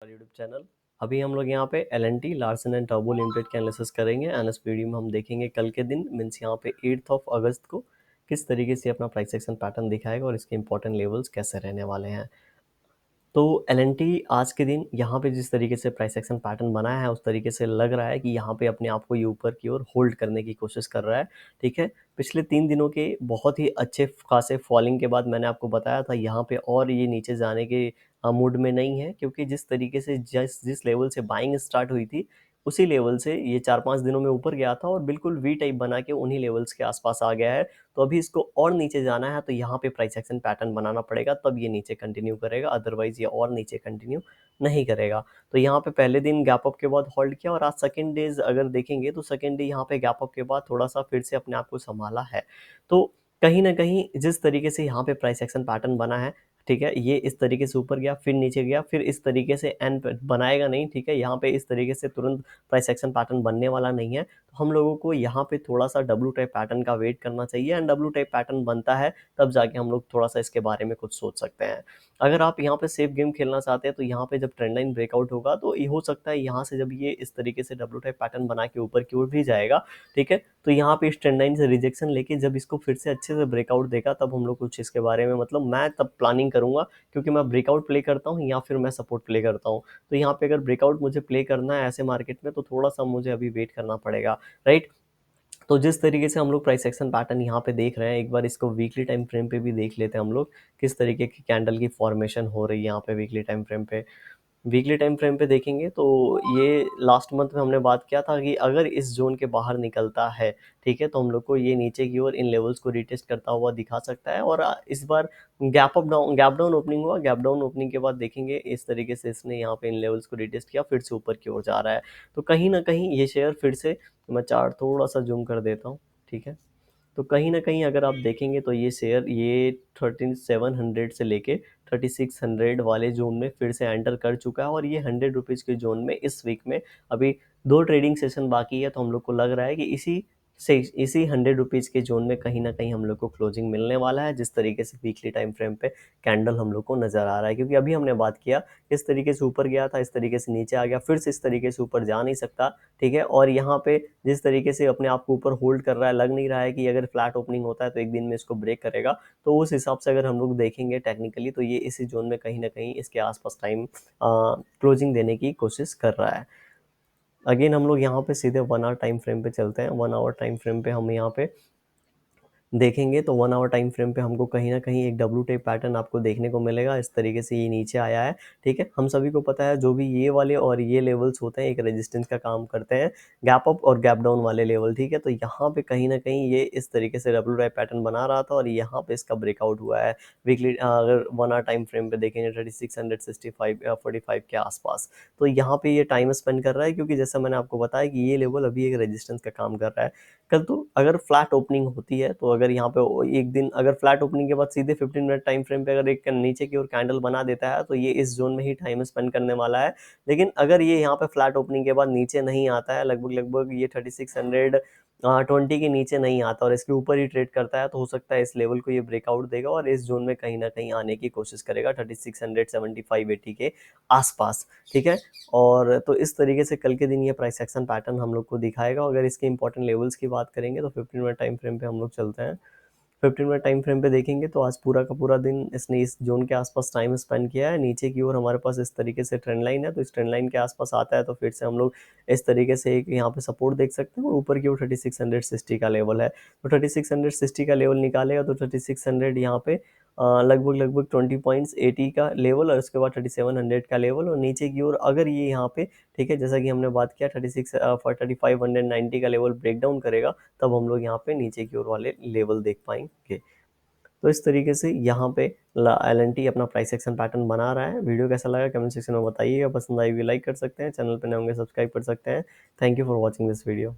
YouTube channel. अभी हम लोग यहाँ पे L&T Larsen and turbo limited के एनालिसिस करेंगे एंड इस वीडियो में हम देखेंगे कल के दिन मीन्स यहाँ पे 8 अगस्त को किस तरीके से अपना प्राइस एक्शन पैटर्न दिखाएगा और इसके इंपॉर्टेंट लेवल्स कैसे रहने वाले हैं। तो L&T आज के दिन यहाँ पे जिस तरीके से प्राइस एक्शन पैटर्न बनाया है उस तरीके से लग रहा है कि यहाँ पे अपने आप को ये ऊपर की ओर होल्ड करने की कोशिश कर रहा है। ठीक है, पिछले 3 दिनों के बहुत ही अच्छे खासे फॉलिंग के बाद मैंने आपको बताया था यहाँ पे और ये नीचे जाने के मूड में नहीं है, क्योंकि जिस तरीके से जिस लेवल से बाइंग स्टार्ट हुई थी उसी लेवल से ये 4-5 दिनों में ऊपर गया था और बिल्कुल वी टाइप बना के उन्हीं लेवल्स के आसपास आ गया है। तो अभी इसको और नीचे जाना है तो यहाँ पे प्राइस एक्शन पैटर्न बनाना पड़ेगा, तब ये नीचे कंटिन्यू करेगा, अदरवाइज ये और नीचे कंटिन्यू नहीं करेगा। तो यहाँ पे पहले दिन गैप अप के बाद होल्ड किया और आज सेकंड डेज अगर देखेंगे तो सेकंड डे यहाँ पे गैप अप के बाद थोड़ा सा फिर से अपने आप को संभाला है। तो कहीं ना कहीं जिस तरीके से यहाँ पे प्राइस एक्शन पैटर्न बना है, ठीक है, ये इस तरीके से ऊपर गया फिर नीचे गया फिर इस तरीके से एंड बनाएगा नहीं। ठीक है, यहाँ पे इस तरीके से तुरंत प्राइस एक्शन पैटर्न बनने वाला नहीं है। तो हम लोगों को यहाँ पे थोड़ा सा डब्ल्यू टाइप पैटर्न का वेट करना चाहिए एंड डब्ल्यू टाइप पैटर्न बनता है तब जाके हम लोग थोड़ा सा इसके बारे में कुछ सोच सकते हैं। अगर आप यहाँ पे सेफ गेम खेलना चाहते हैं तो यहाँ पे जब ट्रेंड लाइन ब्रेकआउट होगा तो ये हो सकता है यहाँ से जब ये इस तरीके से डब्ल्यू टाइप पैटर्न बना के ऊपर की ओर भी जाएगा, ठीक है, तो यहाँ पे इस ट्रेंड लाइन से रिजेक्शन लेके जब इसको फिर से अच्छे से ब्रेकआउट देगा तब हम लोग कुछ इसके बारे में मतलब मैं तब प्लानिंग करूंगा, क्योंकि मैं ब्रेकआउट प्ले करता हूँ या फिर मैं सपोर्ट प्ले करता हूँ। तो यहाँ पे अगर ब्रेकआउट मुझे प्ले करना है ऐसे मार्केट में तो थोड़ा सा मुझे अभी वेट करना पड़ेगा, राइट। तो जिस तरीके से हम लोग प्राइस एक्शन पैटर्न यहाँ पे देख रहे हैं, एक बार इसको वीकली टाइम फ्रेम पे भी देख लेते हैं हम लोग किस तरीके की कैंडल की फॉर्मेशन हो रही है यहाँ पे वीकली टाइम फ्रेम पे। वीकली टाइम फ्रेम पे देखेंगे तो ये लास्ट मंथ में हमने बात किया था कि अगर इस जोन के बाहर निकलता है, ठीक है, तो हम लोग को ये नीचे की ओर इन लेवल्स को रिटेस्ट करता हुआ दिखा सकता है। और इस बार गैप डाउन ओपनिंग हुआ, गैप डाउन ओपनिंग के बाद देखेंगे इस तरीके से इसने यहाँ पे इन लेवल्स को रिटेस्ट किया फिर से ऊपर की ओर जा रहा है। तो कहीं ना कहीं ये शेयर फिर से, मैं चार्ट थोड़ा सा जूम कर देता हूँ, ठीक है, तो कहीं ना कहीं अगर आप देखेंगे तो ये शेयर ये 3700 से लेके 3600 वाले जोन में फिर से एंटर कर चुका है और ये 100 रुपीज़ के जोन में इस वीक में अभी 2 ट्रेडिंग सेशन बाकी है। तो हम लोग को लग रहा है कि इसी 100 रुपीज़ के जोन में कहीं ना कहीं हम लोग को क्लोजिंग मिलने वाला है, जिस तरीके से वीकली टाइम फ्रेम पे कैंडल हम लोग को नजर आ रहा है। क्योंकि अभी हमने बात किया इस तरीके से ऊपर गया था, इस तरीके से नीचे आ गया, फिर से इस तरीके से ऊपर जा नहीं सकता, ठीक है, और यहाँ पे जिस तरीके से अपने आप को ऊपर होल्ड कर रहा है, लग नहीं रहा है कि अगर फ्लैट ओपनिंग होता है तो एक दिन में इसको ब्रेक करेगा। तो उस हिसाब से अगर हम लोग देखेंगे टेक्निकली तो ये इसी जोन में कहीं ना कहीं इसके आसपास टाइम क्लोजिंग देने की कोशिश कर रहा है। अगेन हम लोग यहाँ पे सीधे 1 आवर टाइम फ्रेम पे चलते हैं। 1 आवर टाइम फ्रेम पे हम यहाँ पे देखेंगे तो 1 आवर टाइम फ्रेम पे हमको कहीं ना कहीं एक डब्ल्यू टाइप पैटर्न आपको देखने को मिलेगा। इस तरीके से ये नीचे आया है, ठीक है, हम सभी को पता है जो भी ये वाले और ये लेवल्स होते हैं एक रेजिस्टेंस का काम करते हैं, गैप अप और गैप डाउन वाले लेवल, ठीक है। तो यहाँ पे कहीं ना कहीं ये इस तरीके से डब्ल्यू टाइप पैटर्न बना रहा था और यहाँ पे इसका ब्रेकआउट हुआ है वीकली। अगर 1 आवर टाइम फ्रेम पे देखेंगे 3665 के आसपास, तो यहाँ पे ये टाइम स्पेंड कर रहा है, क्योंकि जैसा मैंने आपको बताया कि ये लेवल अभी एक रेजिस्टेंस का काम कर रहा है। कल तो अगर फ्लैट ओपनिंग होती है तो अगर यहाँ पे एक दिन अगर फ्लैट ओपनिंग के बाद सीधे 15 मिनट टाइम फ्रेम पे अगर एक नीचे की ओर कैंडल बना देता है तो ये इस जोन में ही टाइम स्पेंड करने वाला है। लेकिन अगर ये यहाँ पे फ्लैट ओपनिंग के बाद नीचे नहीं आता है, लगभग लगभग ये 3620 के नीचे नहीं आता और इसके ऊपर ही ट्रेड करता है, तो हो सकता है इस लेवल को ये ब्रेकआउट देगा और इस जोन में कहीं ना कहीं आने की कोशिश करेगा 3675-80 के आसपास, ठीक है। और तो इस तरीके से कल के दिन ये प्राइस एक्शन पैटर्न हम लोग को दिखाएगा। अगर इसके इंपॉर्टेंट लेवल्स की बात करेंगे तो 15 मिनट टाइम फ्रेम पे हम लोग चलते हैं। 15 मिनट टाइम फ्रेम पे देखेंगे तो आज पूरा का पूरा दिन इसने इस जोन के आसपास टाइम स्पेंड किया है। नीचे की ओर हमारे पास इस तरीके से ट्रेंड लाइन है, तो इस ट्रेंड लाइन के आसपास आता है तो फिर से हम लोग इस तरीके से एक यहाँ पे सपोर्ट देख सकते हैं और ऊपर की ओर 3660 का लेवल है। तो 3660 का लेवल निकालेगा तो 3600 यहाँ पे लगभग लगभग 20.80 का लेवल और उसके बाद 3700 का लेवल और नीचे की ओर अगर ये यहाँ पे, ठीक है, जैसा कि हमने बात किया 3590 का लेवल ब्रेक डाउन करेगा तब हम लोग यहाँ पे नीचे की ओर वाले लेवल देख पाएंगे। तो इस तरीके से यहाँ पे L&T अपना प्राइस एक्शन पैटर्न बना रहा है। वीडियो कैसा लगा कमेंट सेक्शन में बताइएगा, पसंद आई भी लाइक कर सकते हैं, चैनल पर नए होंगे सब्सक्राइब कर सकते हैं। Thank you for watching this video.